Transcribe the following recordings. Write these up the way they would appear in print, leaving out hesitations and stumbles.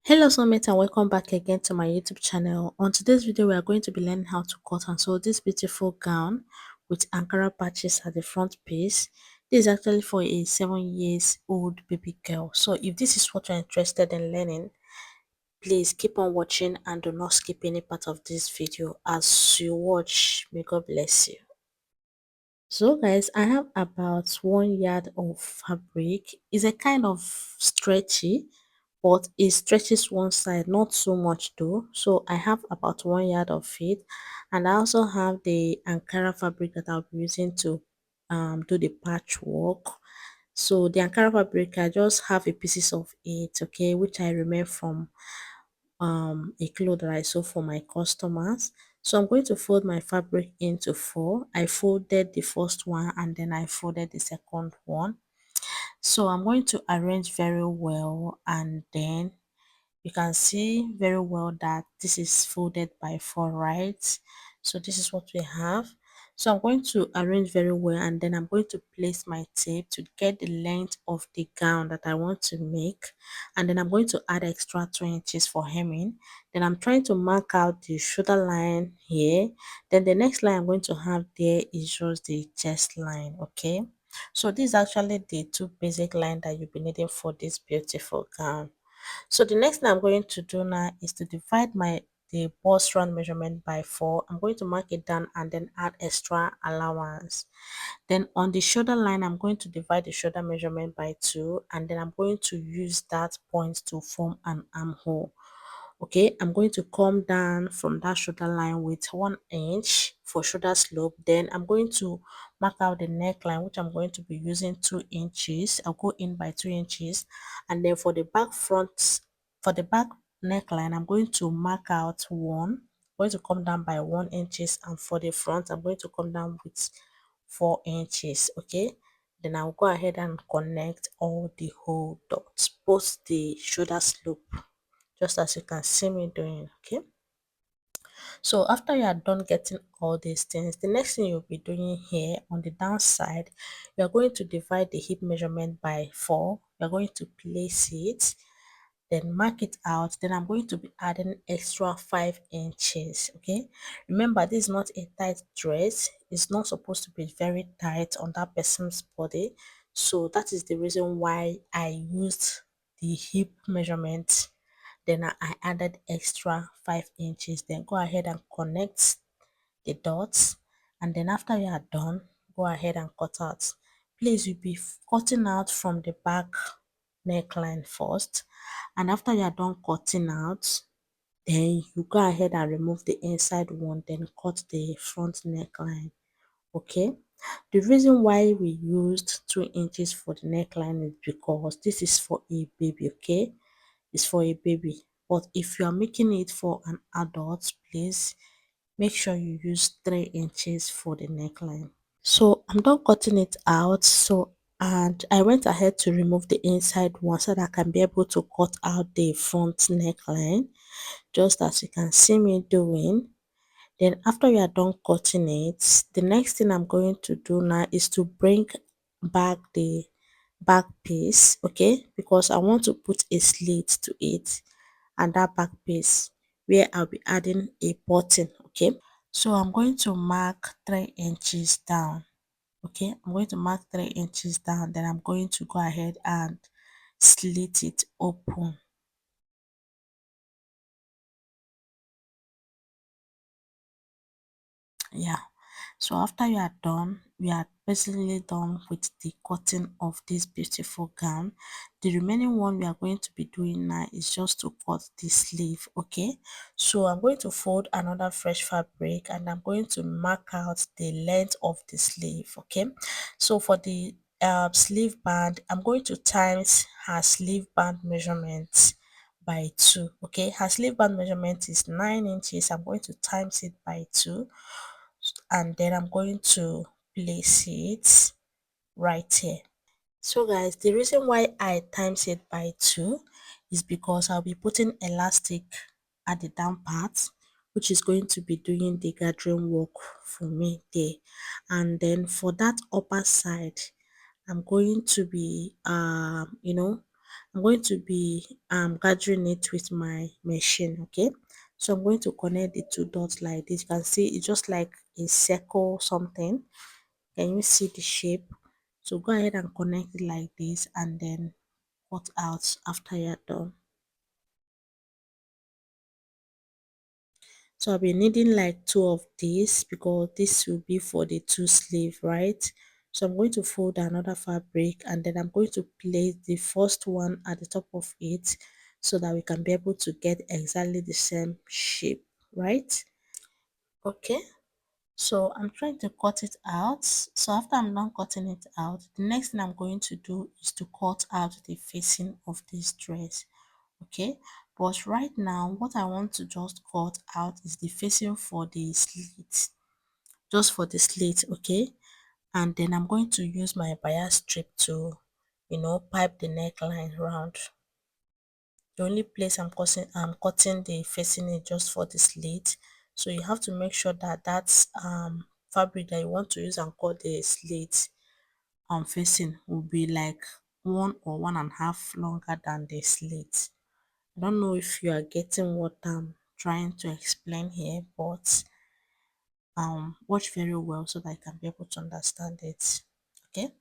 Hello soulmates, and welcome back again to my YouTube channel. On today's video we are going to be learning how to cut and sew this beautiful gown with Ankara patches at the front piece. This is actually for a 7 years old baby girl. So if this is what you're interested in learning, please keep on watching and do not skip any part of this video. As you watch, may God bless you. So guys, I have about 1 yard of fabric. It's a kind of stretchy, but it stretches one side, not so much though. So I have about 1 yard of it, and I also have the Ankara fabric that I'll be using to do the patchwork. So the Ankara fabric, I just have a pieces of it, okay, which I remove from a cloth that I sew for my customers. So I'm going to fold my fabric into four. I folded the first one and then I folded the second one. So I'm going to arrange very well, and then you can see very well that this is folded by four, right? So this is what we have. So I'm going to arrange very well, and then I'm going to place my tape to get the length of the gown that I want to make, and then I'm going to add extra 2 inches for hemming. Then I'm trying to mark out the shoulder line here. Then the next line I'm going to have there is just the chest line. Okay, so this is actually the two basic line that you'll be needing for this beautiful gown. So the next thing I'm going to do now is to divide the bust round measurement by 4. I'm going to mark it down and then add extra allowance. Then on the shoulder line, I'm going to divide the shoulder measurement by 2, and then I'm going to use that point to form an armhole. Okay, I'm going to come down from that shoulder line with 1 inch for shoulder slope. Then I'm going to mark out the neckline, which I'm going to be using 2 inches. I'll go in by 2 inches, and then for the back neckline, I'm going to mark out one. I'm going to come down by 1 inches, and for the front, I'm going to come down with 4 inches. Okay, then I'll go ahead and connect all the whole dots, both the shoulder slope, just as you can see me doing. Okay, so after you are done getting all these things, the next thing you'll be doing here on the downside, you are going to divide the hip measurement by 4. You're going to place it, then mark it out. Then I'm going to be adding extra 5 inches. Okay, remember, this is not a tight dress. It's not supposed to be very tight on that person's body, so that is the reason why I used the hip measurement. Then I added extra 5 inches. Then go ahead and connect the dots, and then after you are done, go ahead and cut out. Please, you'll be cutting out from the back neckline first, and after you are done cutting out, then you go ahead and remove the inside one, then cut the front neckline. Okay, the reason why we used 2 inches for the neckline is because this is for a baby. Okay, it's for a baby, but if you are making it for an adult, please make sure you use 3 inches for the neckline. So I'm done cutting it out. So, and I went ahead to remove the inside one so that I can be able to cut out the front neckline, just as you can see me doing. Then after you are done cutting it, the next thing I'm going to do now is to bring back the back piece, okay, because I want to put a slit to it, and that back piece where I'll be adding a button. Okay, so I'm going to mark 3 inches down. Okay, I'm going to mark 3 inches down, then I'm going to go ahead and slit it open. Yeah, so after you are done, we are basically done with the cutting of this beautiful gown. The remaining one we are going to be doing now is just to cut the sleeve. Okay, so I'm going to fold another fresh fabric, and I'm going to mark out the length of the sleeve. Okay, so for the sleeve band, I'm going to times her sleeve band measurement by 2. Okay, her sleeve band measurement is 9 inches. I'm going to times it by 2, and then I'm going to place it right here. So guys, the reason why I times it by 2 is because I'll be putting elastic at the down part, which is going to be doing the gathering work for me there. And then for that upper side, I'm going to be I'm going to be gathering it with my machine. Okay, so I'm going to connect the two dots like this. You can see it's just like a circle something. Can you see the shape? So go ahead and connect it like this and then cut out after you're done. So I'll be needing like two of these because this will be for the two sleeve, right? So I'm going to fold another fabric and then I'm going to place the first one at the top of it so that we can be able to get exactly the same shape, right? Okay, so I'm trying to cut it out. So after I'm done cutting it out, the next thing I'm going to do is to cut out the facing of this dress. Okay, but right now what I want to just cut out is the facing for the slit, just for the slit. Okay, and then I'm going to use my bias strip to pipe the neckline round. The only place I'm cutting the facing is just for the slit, so you have to make sure that that's fabric that you want to use and cut the slit facing will be like 1 or 1.5 longer than the slit. I don't know if you are getting what I'm trying to explain here, but watch very well so that I can be able to understand it. Okay.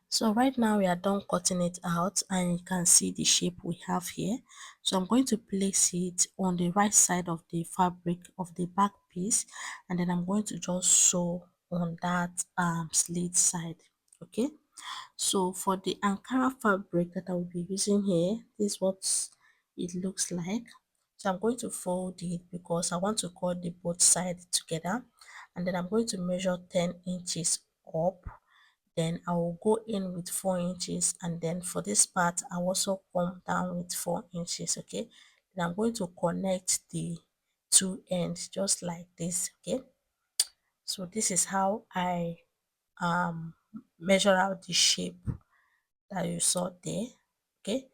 So right now we are done cutting it out and you can see the shape we have here. So I'm going to place it on the right side of the fabric of the back piece and then I'm going to just sew on that slit side. Okay. So for the Ankara fabric that I will be using here, this is what it looks like. So I'm going to fold it because I want to cut the both sides together and then I'm going to measure 10 inches up. Then I will go in with 4 inches and then for this part I also come down with 4 inches. Okay, then I'm going to connect the two ends just like this. Okay, so this is how I um measure out the shape that you saw there. Okay,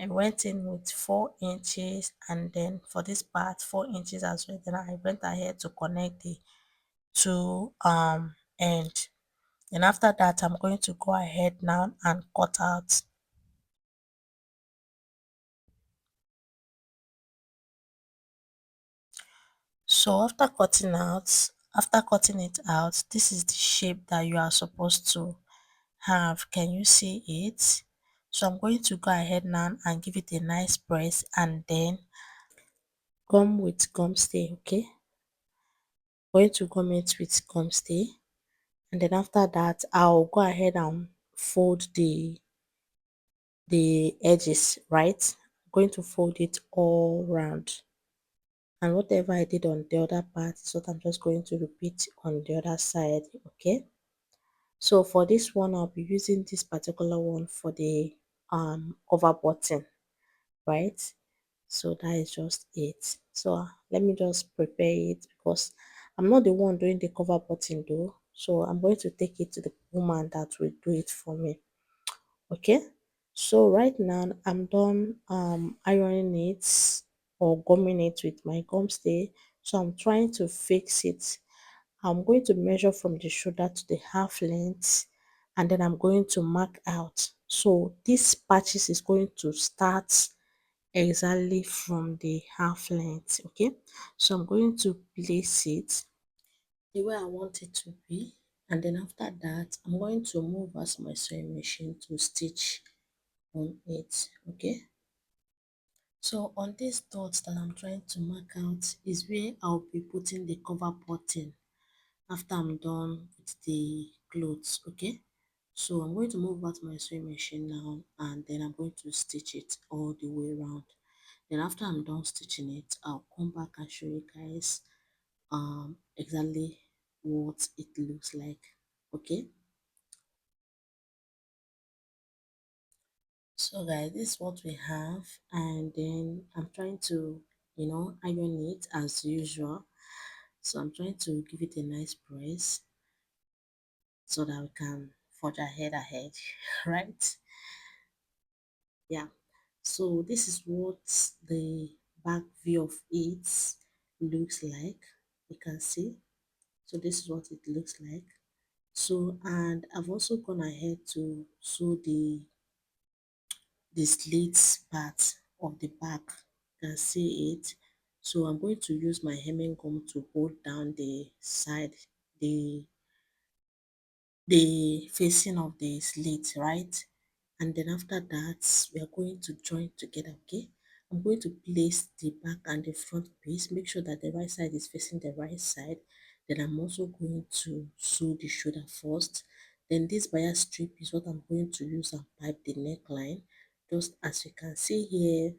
I went in with 4 inches and then for this part 4 inches as well. Then I went ahead to connect the two end. Then after that I'm going to go ahead now and cut out. So after cutting it out, this is the shape that you are supposed to have. Can you see it? So I'm going to go ahead now and give it a nice press and then gum with gum stay. Okay, going to gum it with gum stay and then after that I'll go ahead and fold the edges, right? I'm going to fold it all round and whatever I did on the other part is what I'm just going to repeat on the other side. Okay, so for this one I'll be using this particular one for the cover button, right? So that is just it. So let me just prepare it because I'm not the one doing the cover button though, so I'm going to take it to the woman that will do it for me. Okay, so right now I'm done ironing it or gumming it with my gum stay. So I'm trying to fix it. I'm going to measure from the shoulder to the half length and then I'm going to mark out. So this patches is going to start exactly from the half length. Okay, so I'm going to place it the way I want it to be and then after that I'm going to move as my sewing machine to stitch on it. Okay, so on this dots that I'm trying to mark out is where I'll be putting the cover button after I'm done with the clothes. Okay, so I'm going to move out my sewing machine now and then I'm going to stitch it all the way around. Then after I'm done stitching it, I'll come back and show you guys exactly what it looks like. Okay, so guys, this is what we have and then I'm trying to iron it as usual. So I'm trying to give it a nice press so that we can forge ahead right? Yeah, so this is what the back view of it looks like. You can see, so this is what it looks like. So and I've also gone ahead to sew the slits part of the back. You can see it. So I'm going to use my hemming gum to hold down the side, the the facing of the slit, right? And then after that, we are going to join together, okay? I'm going to place the back and the front piece, make sure that the right side is facing the right side. Then I'm also going to sew the shoulder first. Then this bias strip is what I'm going to use and pipe the neckline. Just as you can see here,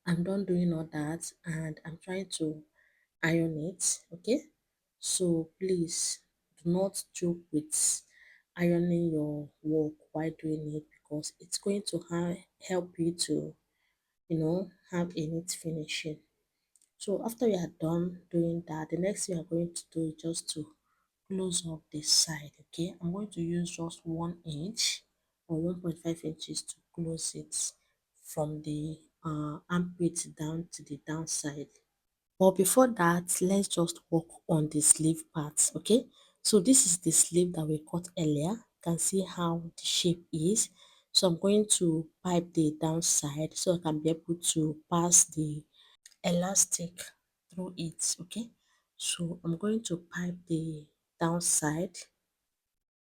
I'm done doing all that and I'm trying to iron it, okay? So please do not joke with ironing your work while doing it because it's going to help you to, have a neat finishing. So after you are done doing that, the next thing you're going to do is just to close up the side, okay? I'm going to use just 1 inch or 1.5 inches to close it from the armpit down to the downside. But before that, let's just work on the sleeve part, okay? So this is the sleeve that we cut earlier. You can see how the shape is. So I'm going to pipe the downside so I can be able to pass the elastic through it, okay? So I'm going to pipe the downside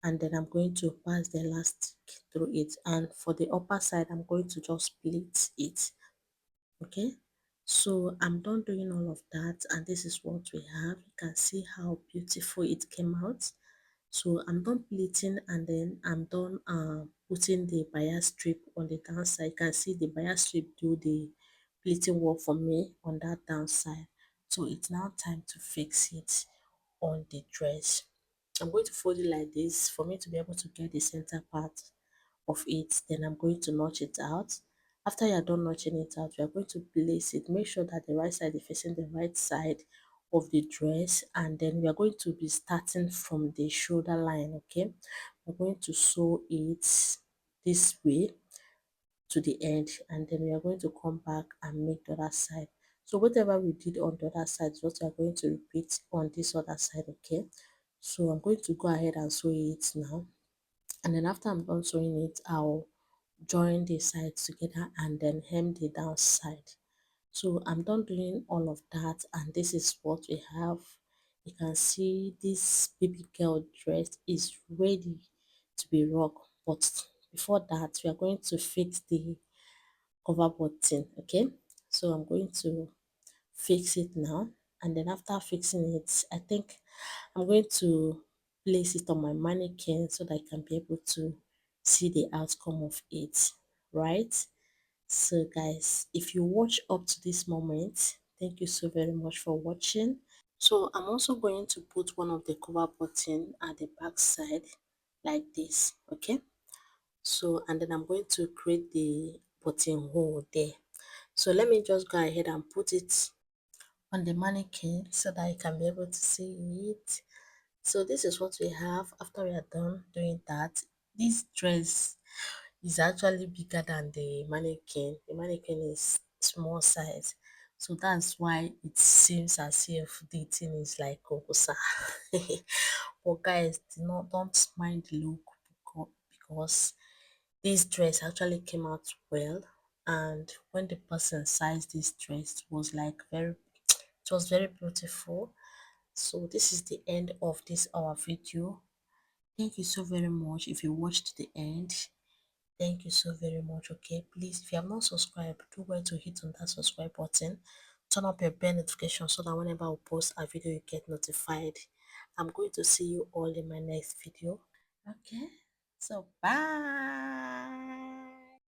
and then I'm going to pass the elastic through it, and for the upper side I'm going to just split it, okay? So I'm done doing all of that and this is what we have. You can see how beautiful it came out. So I'm done pleating and then I'm done putting the bias strip on the downside. You can see the bias strip do the pleating work for me on that downside. So it's now time to fix it on the dress. I'm going to fold it like this for me to be able to get the center part of it. Then I'm going to notch it out. After you're done notching it out, we are going to place it. Make sure that the right side is facing the right side of the dress, and then we are going to be starting from the shoulder line, okay? We're going to sew it this way to the end, and then we are going to come back and make the other side. So whatever we did on the other side is what we are going to repeat on this other side, okay? So I'm going to go ahead and sew it now, and then after I'm done sewing it, I'll join the sides together and then hem the downside. So I'm done doing all of that and this is what we have. You can see this baby girl dress is ready to be rocked, but before that we are going to fix the cover button, okay? So I'm going to fix it now, and then after fixing it, I think I'm going to place it on my mannequin so that I can be able to see the outcome of it, right? So guys, if you watch up to this moment, thank you so very much for watching. So I'm also going to put one of the cover button at the back side like this, okay? So and then I'm going to create the buttonhole there. So let me just go ahead and put it on the mannequin so that I can be able to see it. So this is what we have after we are done doing that. This dress is actually bigger than the mannequin. The mannequin is small size. So that's why it seems as if the thing is like Kokosa. But guys, don't mind the look because this dress actually came out well, and when the person sized this dress it was like it was very beautiful. So this is the end of this our video. Thank you so very much if you watched the end. Thank you so very much. Okay, please, if you have not subscribed, do well to hit on that subscribe button. Turn up your bell notification so that whenever I post a video, you get notified. I'm going to see you all in my next video. Okay, so bye.